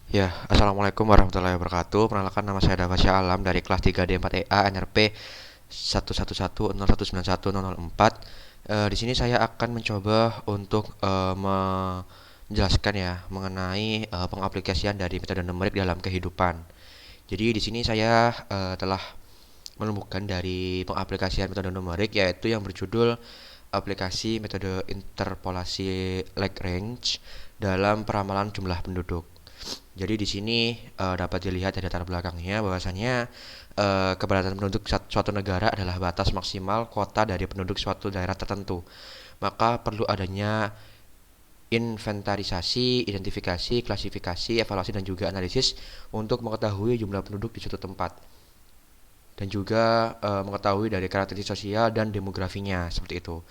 Ya, Assalamualaikum warahmatullahi wabarakatuh. Perkenalkan, nama saya Dava Syah Alam dari kelas 3D4EA NRP 11110191004. Di sini saya akan mencoba untuk menjelaskan ya mengenai pengaplikasian dari metode numerik dalam kehidupan. Jadi di sini saya telah menemukan dari pengaplikasian metode numerik yaitu yang berjudul aplikasi metode interpolasi Lagrange dalam peramalan jumlah penduduk. Jadi di sini dapat dilihat dari latar belakangnya bahwasanya keberadaan penduduk suatu negara adalah batas maksimal kuota dari penduduk suatu daerah tertentu. Maka perlu adanya inventarisasi, identifikasi, klasifikasi, evaluasi dan juga analisis untuk mengetahui jumlah penduduk di suatu tempat dan juga mengetahui dari karakteristik sosial dan demografinya seperti itu.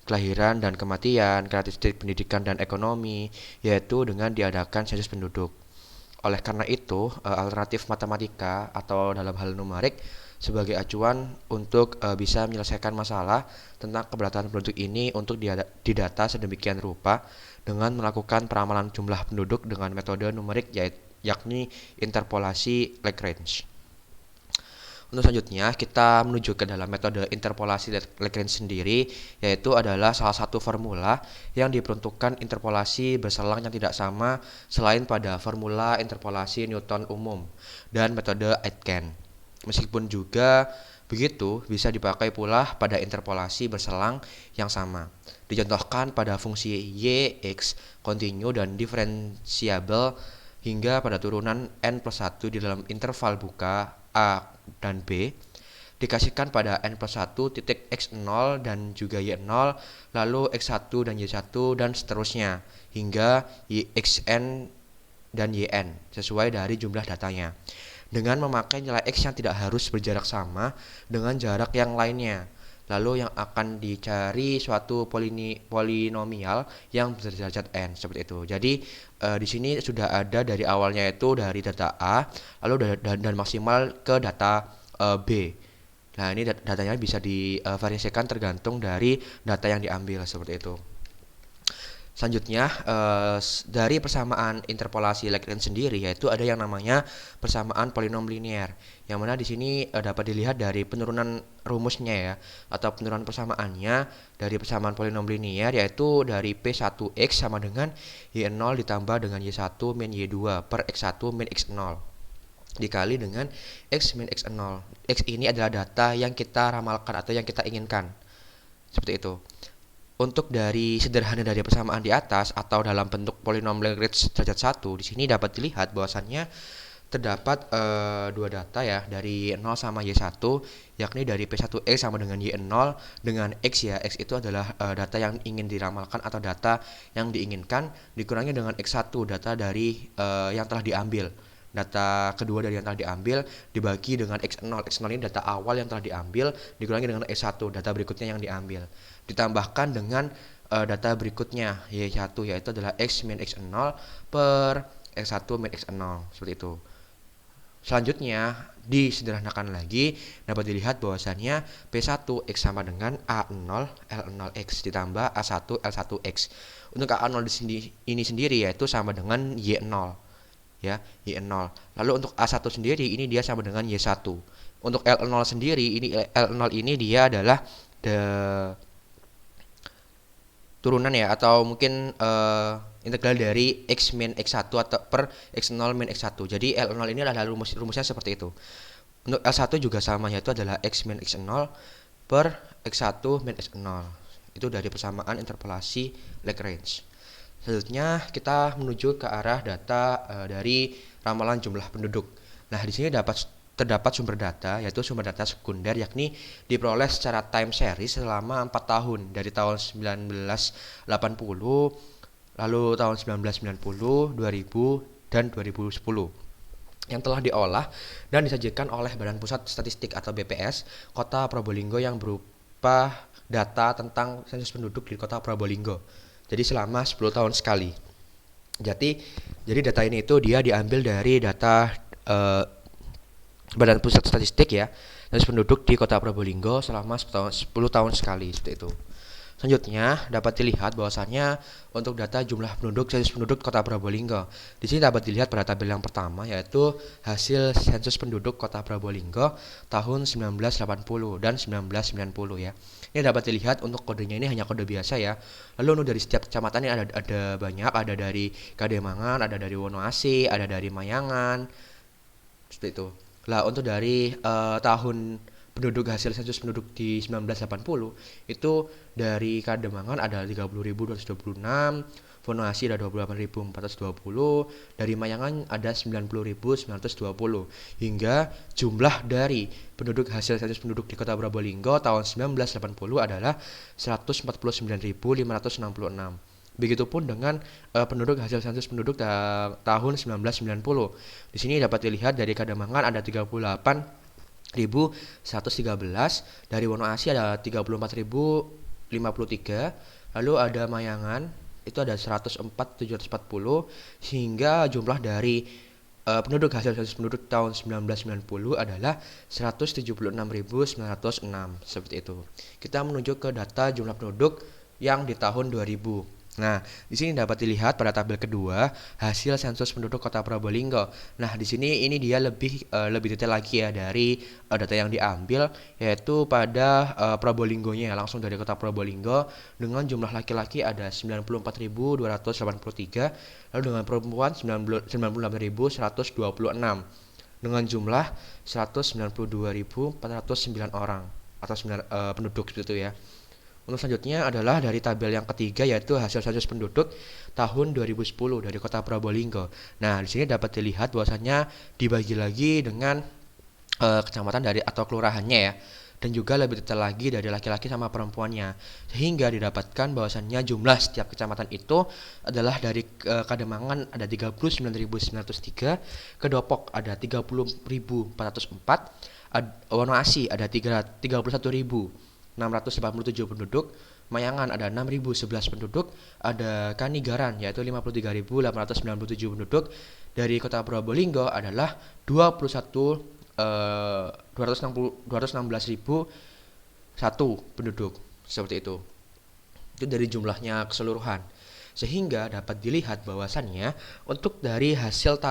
Kelahiran dan kematian, karakteristik pendidikan dan ekonomi, yaitu dengan diadakan sensus penduduk. Oleh karena itu, alternatif matematika atau dalam hal numerik sebagai acuan untuk bisa menyelesaikan masalah tentang keberatan penduduk ini untuk didata sedemikian rupa dengan melakukan peramalan jumlah penduduk dengan metode numerik yakni interpolasi Lagrange. Untuk selanjutnya kita menuju ke dalam metode interpolasi Lagrange sendiri, yaitu adalah salah satu formula yang diperuntukkan interpolasi berselang yang tidak sama selain pada formula interpolasi Newton umum dan metode Aitken. Meskipun juga begitu bisa dipakai pula pada interpolasi berselang yang sama. Dicontohkan pada fungsi y, x, kontinu dan diferensiabel hingga pada turunan n plus 1 di dalam interval buka a dan b dikasihkan pada n plus 1 titik x0 dan juga y0, lalu x1 dan y1 dan seterusnya hingga xn dan yn sesuai dari jumlah datanya dengan memakai nilai x yang tidak harus berjarak sama dengan jarak yang lainnya. Lalu yang akan dicari suatu polinomial yang berderajat n seperti itu. Jadi di sini sudah ada dari awalnya itu dari data A lalu dan maksimal ke data B. Nah, ini datanya bisa divariasikan tergantung dari data yang diambil seperti itu. Selanjutnya dari persamaan interpolasi Lagrange sendiri yaitu ada yang namanya persamaan polinom linier. Yang mana di sini dapat dilihat dari penurunan rumusnya ya atau penurunan persamaannya dari persamaan polinom linier yaitu dari P1x sama dengan Y0 ditambah dengan Y1 min Y2 per X1 min X0 dikali dengan X min X0. X ini adalah data yang kita ramalkan atau yang kita inginkan. Seperti itu. Untuk dari sederhana dari persamaan di atas atau dalam bentuk polinom Lagrange derajat 1 di sini dapat dilihat bahwasannya terdapat dua data ya dari 0 sama Y1 yakni dari P1X sama dengan Y0 dengan X ya. X itu adalah data yang ingin diramalkan atau data yang diinginkan dikurangi dengan X1 data dari yang telah diambil. Data kedua dari yang telah diambil dibagi dengan X0. X0 ini data awal yang telah diambil dikurangi dengan X1 data berikutnya yang diambil. Ditambahkan dengan data berikutnya Y1 yaitu adalah X min X0 per X1 min X0 seperti itu. Selanjutnya disederhanakan lagi dapat dilihat bahwasannya P1X sama dengan A0 L0X ditambah A1 L1X. Untuk A0 ini sendiri yaitu sama dengan Y0 ya, Y0. Lalu untuk A1 sendiri ini dia sama dengan Y1. Untuk L0 sendiri ini L0 ini dia adalah turunan ya atau mungkin integral dari X min X1 atau per X0 min X1. Jadi L0 ini adalah rumusnya seperti itu. Untuk L1 juga sama yaitu adalah X min X0 per X1 min X0. Itu dari persamaan interpolasi Lagrange. Selanjutnya kita menuju ke arah data dari ramalan jumlah penduduk. Nah, di sini terdapat sumber data yaitu sumber data sekunder yakni diperoleh secara time series selama 4 tahun dari tahun 1980 lalu tahun 1990, 2000 dan 2010 yang telah diolah dan disajikan oleh Badan Pusat Statistik atau BPS Kota Probolinggo yang berupa data tentang sensus penduduk di Kota Probolinggo. Jadi selama 10 tahun sekali. Jadi data ini itu dia diambil dari data Badan Pusat Statistik ya, sensus penduduk di Kota Probolinggo selama 10 tahun sekali seperti itu. Selanjutnya dapat dilihat bahwasannya untuk data jumlah penduduk sensus penduduk Kota Probolinggo. Di sini dapat dilihat pada tabel yang pertama yaitu hasil sensus penduduk Kota Probolinggo tahun 1980 dan 1990 ya. Ini dapat dilihat untuk kodenya ini hanya kode biasa ya. Lalu untuk dari setiap kecamatan ini ada banyak, ada dari Kademangan, ada dari Wonoasi, ada dari Mayangan. Seperti itu. Lah untuk dari tahun penduduk hasil sensus penduduk di 1980 itu dari Kademangan ada 30.226, Wonoasi ada 28.420, dari Mayangan ada 90.920 hingga jumlah dari penduduk hasil sensus penduduk di Kota Probolinggo tahun 1980 adalah 149.566. Begitupun dengan penduduk hasil sensus penduduk tahun 1990. Di sini dapat dilihat dari Kademangan ada 38.113, dari Wonoasi ada 34.053, lalu ada Mayangan itu ada 104.740 sehingga jumlah dari penduduk hasil sensus penduduk tahun 1990 adalah 176.906 seperti itu. Kita menuju ke data jumlah penduduk yang di tahun 2000. Nah, di sini dapat dilihat pada tabel kedua hasil sensus penduduk Kota Probolinggo. Nah, di sini ini dia lebih detail lagi ya dari data yang diambil yaitu pada Probolinggonya langsung dari Kota Probolinggo dengan jumlah laki-laki ada 94.283, lalu dengan perempuan 98.126 dengan jumlah 192.409 orang atau penduduk gitu ya. Untuk selanjutnya adalah dari tabel yang ketiga yaitu hasil sensus penduduk tahun 2010 dari Kota Probolinggo. Nah, di sini dapat dilihat bahwasannya dibagi lagi dengan kecamatan dari atau kelurahannya ya. Dan juga lebih detail lagi dari laki-laki sama perempuannya. Sehingga didapatkan bahwasannya jumlah setiap kecamatan itu adalah dari Kademangan ada 39.903, Kedopok ada 30.404, Wonoasi ada 31.687 penduduk, Mayangan ada 6.011 penduduk, ada Kanigaran yaitu 53.897 penduduk, dari Kota Probolinggo adalah 216.001 penduduk seperti itu. Itu dari jumlahnya keseluruhan. Sehingga dapat dilihat bahwasannya untuk dari hasil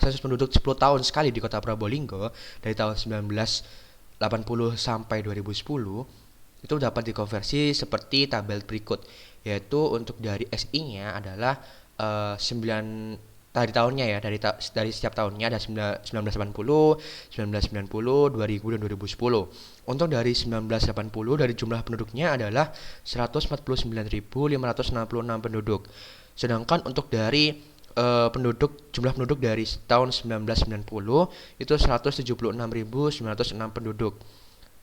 sensus penduduk 10 tahun sekali di Kota Probolinggo dari tahun 1980 sampai 2010 itu dapat dikonversi seperti tabel berikut, yaitu untuk dari SI-nya adalah 9 dari tahunnya ya, dari setiap tahunnya ada 1980, 1990, 2000 dan 2010. Untuk dari 1980 dari jumlah penduduknya adalah 149.566 penduduk. Sedangkan untuk dari jumlah penduduk dari tahun 1990 itu 176.906 penduduk.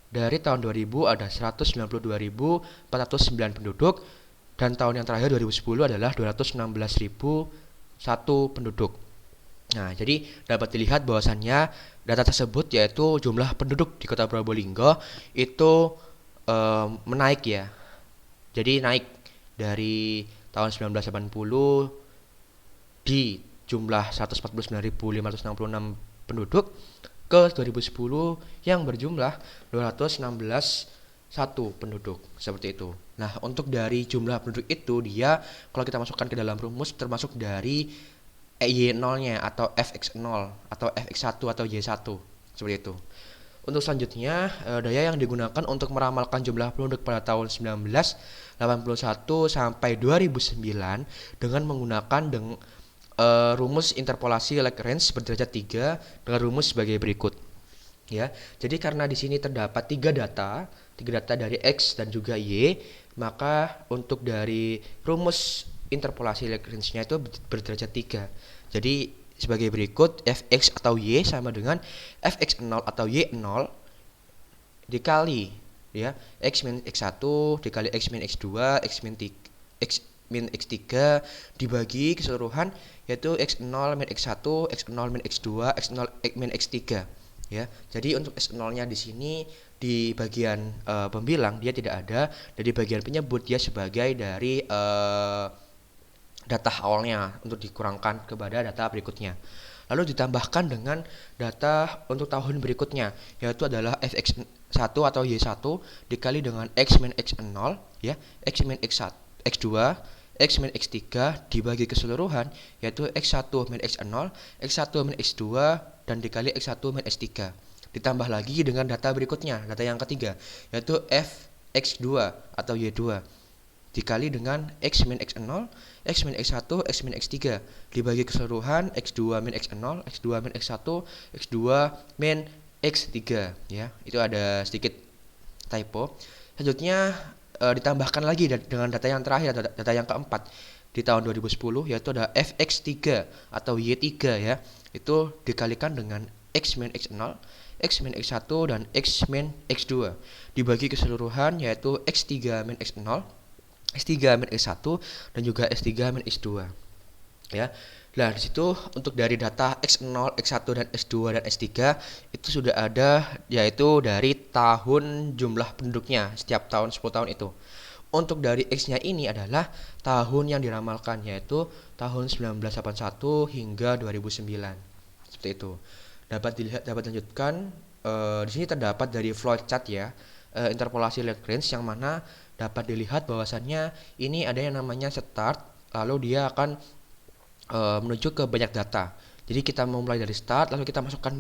Dari tahun 2000 ada 192.409 penduduk, dan tahun yang terakhir 2010 adalah 216.001 penduduk. Nah, jadi dapat dilihat bahwasannya data tersebut yaitu jumlah penduduk di Kota Probolinggo itu menaik ya. Jadi naik dari tahun 1980 di jumlah 149.566 penduduk ke 2010 yang berjumlah 216.1 penduduk seperti itu. Nah, untuk dari jumlah penduduk itu dia kalau kita masukkan ke dalam rumus termasuk dari Y0-nya atau Fx0 atau Fx1 atau Y1 seperti itu. Untuk selanjutnya daya yang digunakan untuk meramalkan jumlah penduduk pada tahun 1981 sampai 2009 dengan menggunakan rumus interpolasi Lagrange berderajat 3 dengan rumus sebagai berikut. Ya, jadi karena di sini terdapat tiga data dari X dan juga Y, maka untuk dari rumus interpolasi Lagrange-nya itu berderajat 3. Jadi sebagai berikut, Fx atau Y sama dengan Fx0 atau Y0 dikali ya X min X1 dikali X min X2 X min X3 dibagi keseluruhan yaitu X0 min X1, X0 min X2, X0 min X3 ya. Jadi untuk X0-nya di sini di bagian pembilang dia tidak ada, dan di bagian penyebut dia sebagai dari data awalnya untuk dikurangkan kepada data berikutnya. lalu ditambahkan dengan data untuk tahun berikutnya, yaitu adalah fx1 atau y1 dikali dengan x min x0 ya, x min x1 x2 x min x3 dibagi keseluruhan, yaitu x1 min x0 x1 min x2 dan dikali x1 min x3. Ditambah lagi dengan data berikutnya, data yang ketiga, yaitu fx2 atau y2 dikali dengan x min x0 x min x1 x min x3 dibagi keseluruhan x2 min x0 x2 min x1 x2 min x3 ya. Itu ada sedikit typo. Selanjutnya ditambahkan lagi dengan data yang terakhir, data yang keempat di tahun 2010, yaitu ada fx3 atau y3 ya. Itu dikalikan dengan x min x0 x min x1 dan x min x2 dibagi keseluruhan, yaitu x3 min x0 x3 min x1 dan juga x3 min x2 ya. Nah, di situ untuk dari data x0, x1 dan x2 dan x3 itu sudah ada, yaitu dari tahun jumlah penduduknya setiap tahun 10 tahun itu. Untuk dari x-nya ini adalah tahun yang diramalkan, yaitu tahun 1981 hingga 2009. Seperti itu. Dapat dilihat, dapat lanjutkan di sini terdapat dari flowchart ya, interpolasi Lagrange, yang mana dapat dilihat bahwasannya ini ada yang namanya start, lalu dia akan menuju ke banyak data. Jadi kita memulai dari start, lalu kita masukkan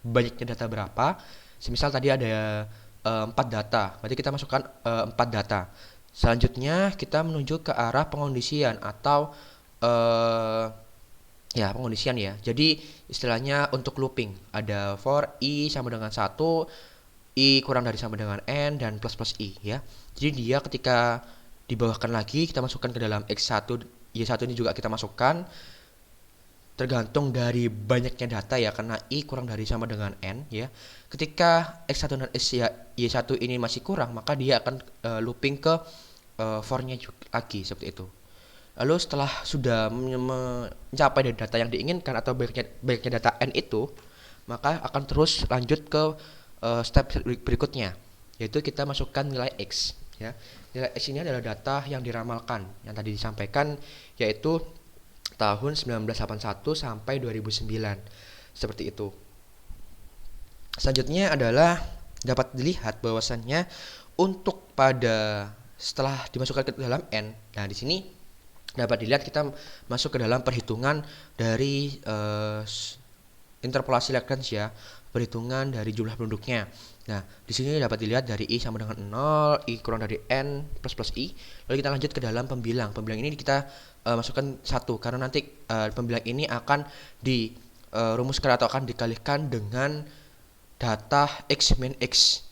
banyaknya data berapa. Semisal tadi ada 4 data, berarti kita masukkan 4 data. Selanjutnya kita menuju ke arah pengondisian atau ya pengondisian ya. Jadi istilahnya untuk looping ada for i sama dengan 1, i kurang dari sama dengan n, dan plus plus i ya. Jadi dia ketika dibawahkan lagi, kita masukkan ke dalam x1 y1 ini juga kita masukkan, tergantung dari banyaknya data ya, karena i kurang dari sama dengan n ya. Ketika x1 dan y1 ini masih kurang, maka dia akan looping ke for-nya lagi seperti itu. Lalu setelah sudah mencapai dari data yang diinginkan atau banyaknya data n itu, maka akan terus lanjut ke step berikutnya, yaitu kita masukkan nilai x ya. Nilai x ini adalah data yang diramalkan yang tadi disampaikan, yaitu tahun 1981 sampai 2009 seperti itu. Selanjutnya adalah dapat dilihat bahwasannya untuk pada setelah dimasukkan ke dalam n, nah di sini dapat dilihat kita masuk ke dalam perhitungan dari interpolasi Lagrange ya, perhitungan dari jumlah penduduknya. Nah, di sini dapat dilihat dari i sama dengan 0, i kurang dari n plus plus i. Lalu kita lanjut ke dalam pembilang. Pembilang ini kita masukkan 1 karena nanti pembilang ini akan dirumuskan atau akan dikalikan dengan data x min x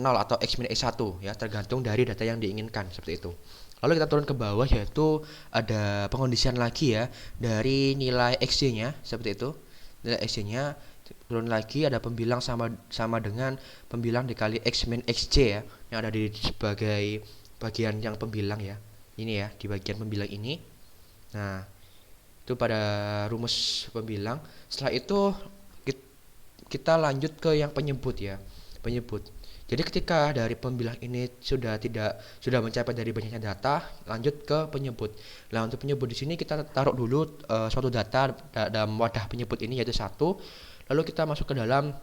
0 atau x min x1 ya, tergantung dari data yang diinginkan seperti itu. Lalu kita turun ke bawah, yaitu ada pengondisian lagi ya dari nilai xj-nya seperti itu. Nilai xj-nya turun lagi, ada pembilang sama dengan pembilang dikali x min xj ya, yang ada di sebagai bagian yang pembilang ya. Ini ya, di bagian pembilang ini. Nah, itu pada rumus pembilang. Setelah itu kita lanjut ke yang penyebut ya, penyebut. Jadi ketika dari pembilang ini sudah mencapai dari banyaknya data, lanjut ke penyebut. Nah, untuk penyebut di sini kita taruh dulu suatu data dalam wadah penyebut ini, yaitu 1. Lalu kita masuk ke dalam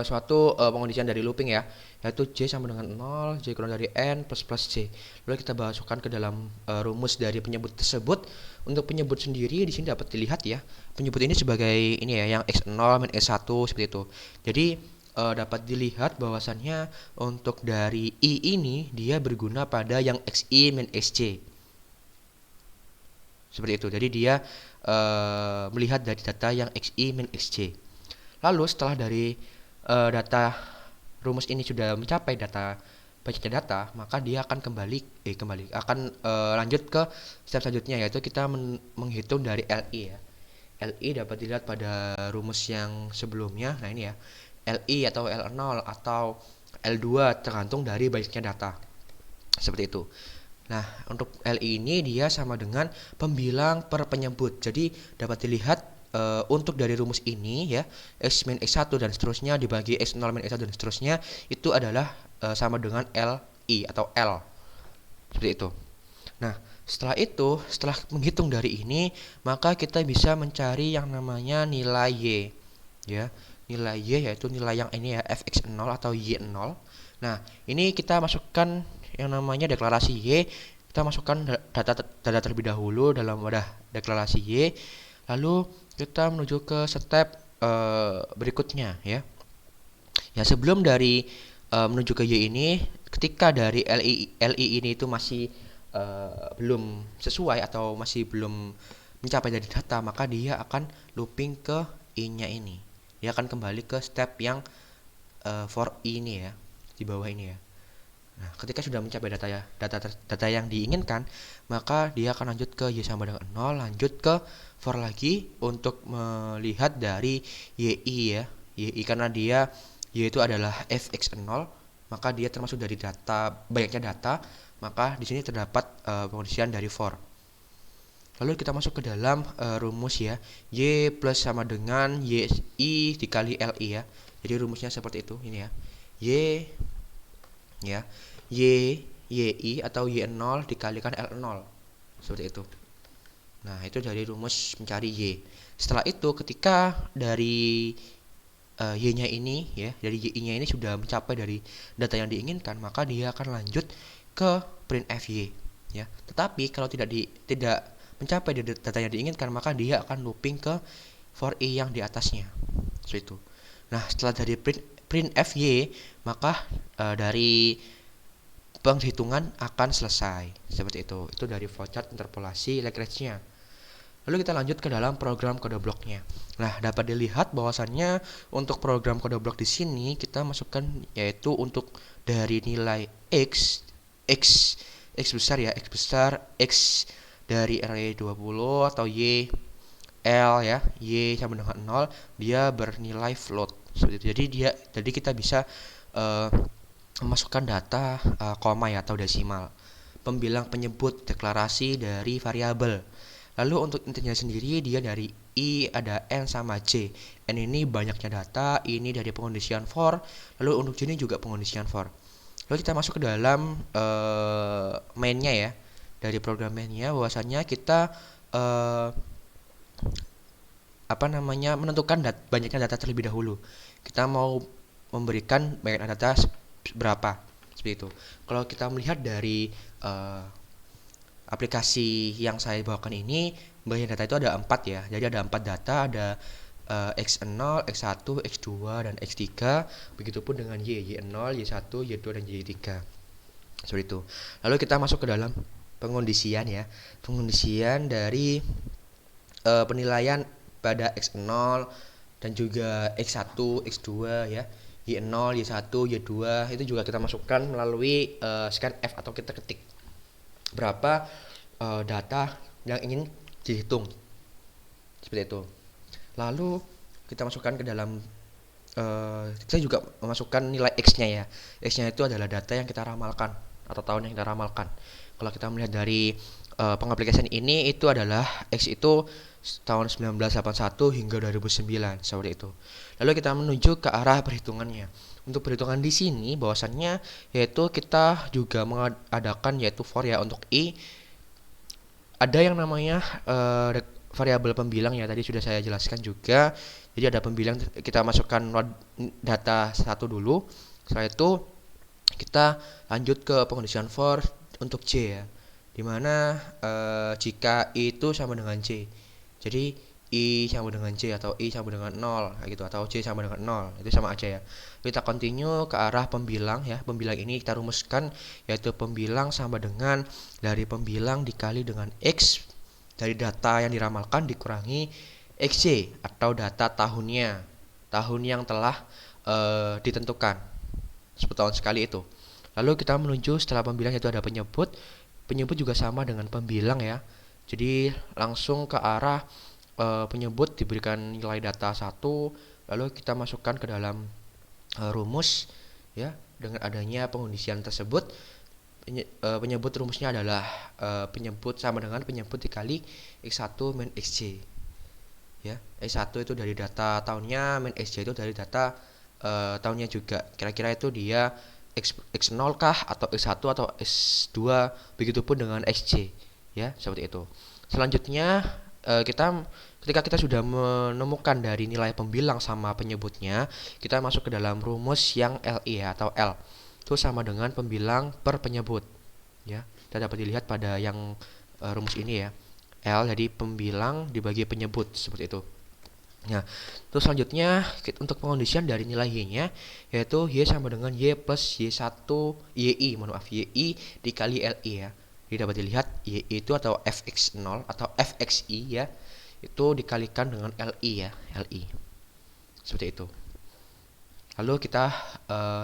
suatu pengondisian dari looping ya, yaitu j sama dengan 0, j kurang dari n plus plus j. Lalu kita masukkan ke dalam rumus dari penyebut tersebut. Untuk penyebut sendiri di sini dapat dilihat ya, penyebut ini sebagai ini ya, yang x0 min x1 seperti itu. Jadi dapat dilihat bahwasannya untuk dari i ini dia berguna pada yang xi min xj seperti itu. Jadi dia melihat dari data yang xi min xj. Lalu setelah dari data rumus ini sudah mencapai data banyaknya data, maka dia akan akan lanjut ke step selanjutnya, yaitu kita menghitung dari li ya. Li dapat dilihat pada rumus yang sebelumnya. Nah, ini ya, Li atau L0 atau L2 tergantung dari banyaknya data seperti itu. Nah, untuk Li ini dia sama dengan pembilang per penyebut. Jadi dapat dilihat untuk dari rumus ini ya, x min x1 dan seterusnya dibagi x0 min x1 dan seterusnya, itu adalah sama dengan Li atau L seperti itu. Nah, Setelah itu, setelah menghitung dari ini, maka kita bisa mencari yang namanya nilai Y, ya. Nilai Y yaitu nilai yang ini ya, fx0 atau y0. Nah, ini kita masukkan yang namanya deklarasi Y. Kita masukkan data terlebih dahulu dalam wadah deklarasi Y. Lalu kita menuju ke step berikutnya ya. Ya, sebelum dari menuju ke Y ini, ketika dari LI ini itu masih belum sesuai atau masih belum mencapai dari data, maka dia akan looping ke I-nya ini. Dia akan kembali ke step yang for I ini ya, di bawah ini ya. Nah, ketika sudah mencapai data yang diinginkan, maka dia akan lanjut ke Y sama dengan 0, lanjut ke for lagi untuk melihat dari YI ya. YI karena dia Y itu adalah fx0, maka dia termasuk dari banyaknya data, maka di sini terdapat pengondisian dari for. Lalu kita masuk ke dalam rumus ya. Y plus sama dengan YI dikali LI ya. Jadi rumusnya seperti itu ini ya. Y ya, YI atau Y0 dikalikan L0 seperti itu. Nah, itu dari rumus mencari Y. Setelah itu ketika dari Y-nya ini ya, dari Y-nya ini sudah mencapai dari data yang diinginkan, maka dia akan lanjut ke printf Y ya. Tetapi kalau tidak mencapai dari data yang diinginkan, maka dia akan looping ke for I yang di atasnya. Seperti itu. Nah, setelah dari printf Y, maka dari penghitungan akan selesai. Seperti itu. Itu dari flowchart interpolasi Lagrange-nya. Lalu kita lanjut ke dalam program kode bloknya. Nah, dapat dilihat bahwasannya untuk program kode blok di sini kita masukkan yaitu untuk dari nilai x besar ya, x besar, x dari array 20 atau y L ya, Y sama dengan 0, dia bernilai float. Seperti itu. Jadi kita bisa memasukkan data koma ya atau desimal. Pembilang penyebut deklarasi dari variabel. Lalu untuk intinya sendiri dia dari I ada N sama J. N ini banyaknya data, ini dari pengondisian for, lalu untuk J ini juga pengondisian for. Lalu kita masuk ke dalam mainnya ya. Dari program mainnya bahwasannya kita menentukan banyaknya data terlebih dahulu. Kita mau memberikan banyaknya data berapa seperti itu. Kalau kita melihat dari aplikasi yang saya bawakan ini, banyak data itu ada 4 ya. Jadi ada 4 data, ada X0, X1, X2 dan X3. Begitupun dengan Y0, Y1, Y2 dan Y3. Seperti itu. Lalu kita masuk ke dalam pengondisian ya. Pengondisian dari penilaian pada X0 dan juga X1, X2 ya. Y0, Y1, Y2 itu juga kita masukkan melalui scanf atau kita ketik berapa data yang ingin dihitung seperti itu. Lalu kita masukkan ke dalam kita juga memasukkan nilai X-nya ya. X-nya itu adalah data yang kita ramalkan atau tahun yang kita ramalkan. Kalau kita melihat dari pengaplikasian ini, itu adalah X itu tahun 1981 hingga 2009 seperti itu. Lalu kita menuju ke arah perhitungannya. Untuk perhitungan di sini bahwasannya yaitu kita juga mengadakan yaitu for ya untuk I. Ada yang namanya variabel pembilang ya, tadi sudah saya jelaskan juga. Jadi ada pembilang, kita masukkan data satu dulu. Setelah itu kita lanjut ke pengondisian for untuk J ya. Dimana jika I itu sama dengan J, jadi I sama dengan J atau I sama dengan 0 kayak gitu, atau J sama dengan 0, itu sama aja ya. Kita continue ke arah pembilang ya. Pembilang ini kita rumuskan yaitu pembilang sama dengan dari pembilang dikali dengan X dari data yang diramalkan dikurangi XJ atau data tahunnya, tahun yang telah ditentukan setahun sekali itu. Lalu kita menuju setelah pembilang itu ada penyebut. Penyebut juga sama dengan pembilang ya. Jadi langsung ke arah penyebut diberikan nilai data 1, lalu kita masukkan ke dalam rumus ya. Dengan adanya pengondisian tersebut, penyebut rumusnya adalah penyebut sama dengan penyebut dikali X1 min XJ ya. X1 itu dari data tahunnya, min XJ itu dari data tahunnya juga. Kira-kira itu dia X0 kah atau X1 atau X2, begitupun dengan XJ ya, seperti itu. Selanjutnya ketika kita sudah menemukan dari nilai pembilang sama penyebutnya, kita masuk ke dalam rumus yang LI ya, atau L. Itu sama dengan pembilang per penyebut, ya. Kita dapat dilihat pada yang rumus ini ya. L jadi pembilang dibagi penyebut, seperti itu. Nah, terus selanjutnya untuk pengondisian dari nilai y-nya, yaitu y sama dengan y plus y1 yi dikali li ya. Jadi dapat dilihat y itu atau fx0 atau fxi ya, itu dikalikan dengan li ya, li. Seperti itu. Lalu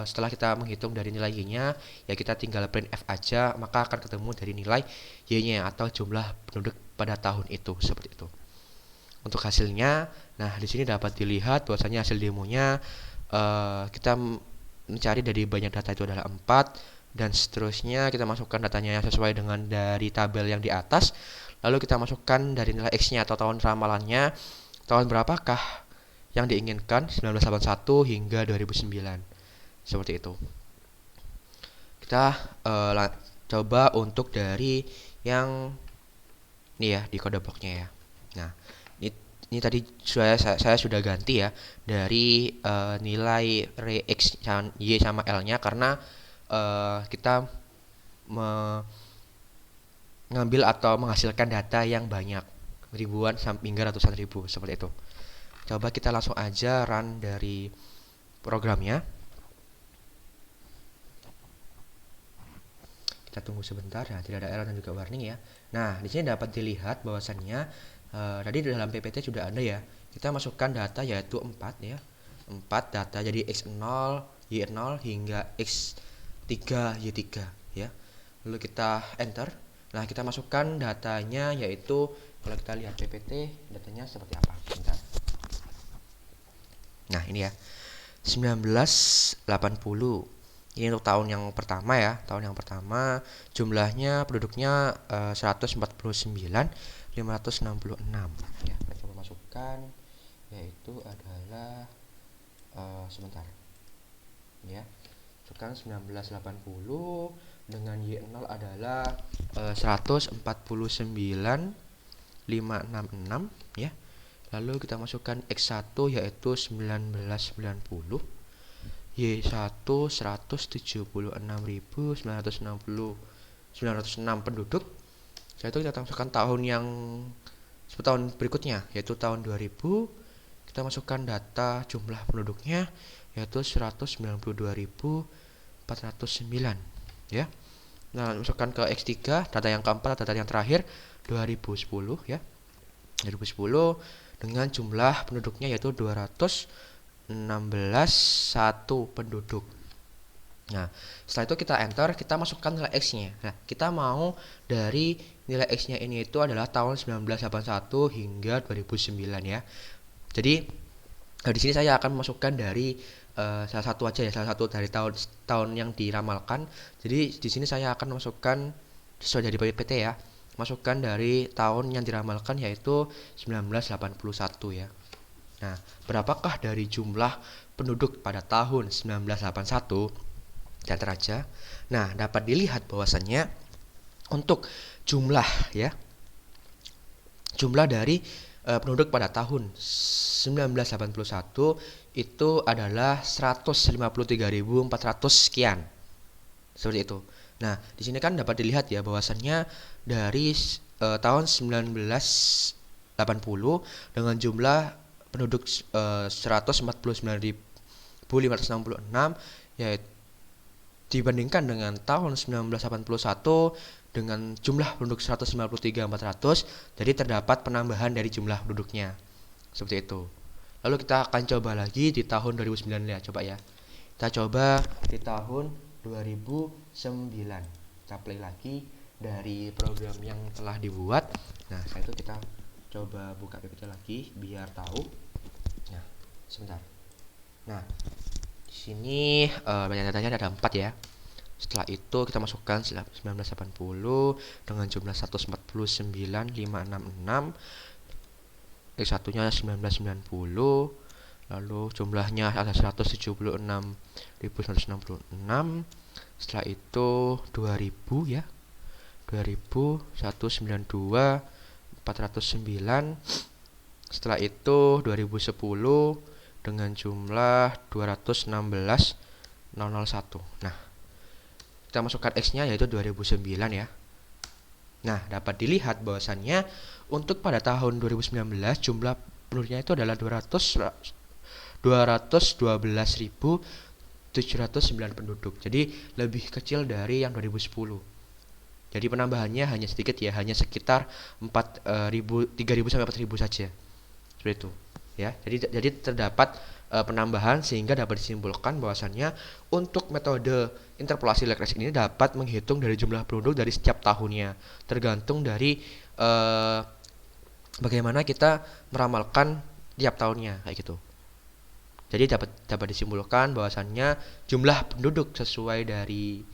setelah kita menghitung dari nilai y-nya, ya kita tinggal print f aja, maka akan ketemu dari nilai y-nya atau jumlah penduduk pada tahun itu, seperti itu. Untuk hasilnya, nah di sini dapat dilihat bahwasanya hasil demonya kita mencari dari banyak data itu adalah 4, dan seterusnya kita masukkan datanya yang sesuai dengan dari tabel yang di atas. Lalu kita masukkan dari nilai x-nya atau tahun ramalannya, tahun berapakah yang diinginkan, 1981 hingga 2009, seperti itu. Kita coba untuk dari yang ini ya, di kode bloknya ya. Nah, ini tadi saya sudah ganti ya dari nilai x y sama l-nya, karena kita mengambil atau menghasilkan data yang banyak, ribuan hingga ratusan ribu, seperti itu. Coba kita langsung aja run dari programnya. Kita tunggu sebentar ya, tidak ada error dan juga warning ya. Nah, di sini dapat dilihat bahwasannya tadi di dalam PPT sudah ada ya. Kita masukkan data yaitu 4 ya. 4 data jadi x0, y0 hingga x3, y3 ya. Lalu kita enter. Nah, kita masukkan datanya yaitu, kalau kita lihat PPT datanya seperti apa. Bentar. Nah, ini ya. 1980. Ini untuk tahun yang pertama ya. Tahun yang pertama jumlahnya penduduknya 149.566 ya. Kita coba masukkan, yaitu adalah sebentar ya, masukkan 1980 dengan y0 adalah 149.566 ya. Lalu kita masukkan x1 yaitu 1990, y1 176.906 penduduk. Setelah itu kita masukkan tahun yang tahun berikutnya yaitu tahun 2000. Kita masukkan data jumlah penduduknya yaitu 192.409 ya. Nah, masukkan ke x3, data yang keempat, data yang terakhir 2010 ya. 2010 dengan jumlah penduduknya yaitu 216.1 penduduk. Nah, setelah itu kita enter, kita masukkan nilai x-nya. Nah, kita mau dari nilai x-nya ini itu adalah tahun 1981 hingga 2009 ya. Jadi di sini saya akan masukkan dari salah satu aja ya, salah satu dari tahun yang diramalkan. Jadi di sini saya akan masukkan sesuai dari PPT ya. Masukkan dari tahun yang diramalkan yaitu 1981 ya. Nah, berapakah dari jumlah penduduk pada tahun 1981? Data aja. Nah, dapat dilihat bahwasannya untuk jumlah ya, jumlah dari penduduk pada tahun 1981 itu adalah 153.400 sekian. Seperti itu. Nah, di sini kan dapat dilihat ya bahwasannya dari tahun 1980 dengan jumlah penduduk 149.566 yaitu dibandingkan dengan tahun 1981 dengan jumlah penduduk 153.400, jadi terdapat penambahan dari jumlah penduduknya. Seperti itu. Lalu kita akan coba lagi di tahun 2009 ya, coba ya. Kita coba di tahun 2009. Kita play lagi dari program yang telah dibuat. Nah, setelah itu kita coba buka PPT lagi biar tahu. Nah, sebentar. Nah, di sini banyak datanya ada 4 ya. Setelah itu kita masukkan 1980 dengan jumlah 149.566. X1-nya 1990. Lalu jumlahnya ada 176.166. Setelah itu 2000 ya. 2192 409. Setelah itu 2010 dengan jumlah 216.001. Nah, kita masukkan X-nya yaitu 2009 ya. Nah, dapat dilihat bahwasannya untuk pada tahun 2019 jumlah penduduknya itu adalah 212.709 penduduk. Jadi lebih kecil dari yang 2010. Jadi penambahannya hanya sedikit ya, hanya sekitar 3.000 sampai 4.000 saja. Seperti itu. Ya. Jadi terdapat penambahan sehingga dapat disimpulkan bahwasannya untuk metode interpolasi regresif ini dapat menghitung dari jumlah penduduk dari setiap tahunnya, tergantung dari bagaimana kita meramalkan tiap tahunnya kayak gitu. Jadi dapat disimpulkan bahwasannya jumlah penduduk sesuai dari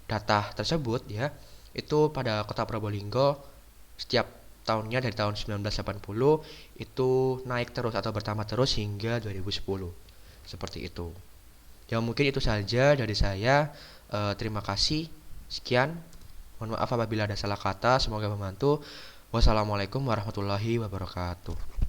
data tersebut ya, itu pada Kota Probolinggo setiap tahunnya dari tahun 1980 itu naik terus atau bertambah terus hingga 2010. Seperti itu. Ya mungkin itu saja dari saya. Terima kasih. Sekian. Mohon maaf apabila ada salah kata. Semoga membantu. Wassalamualaikum warahmatullahi wabarakatuh.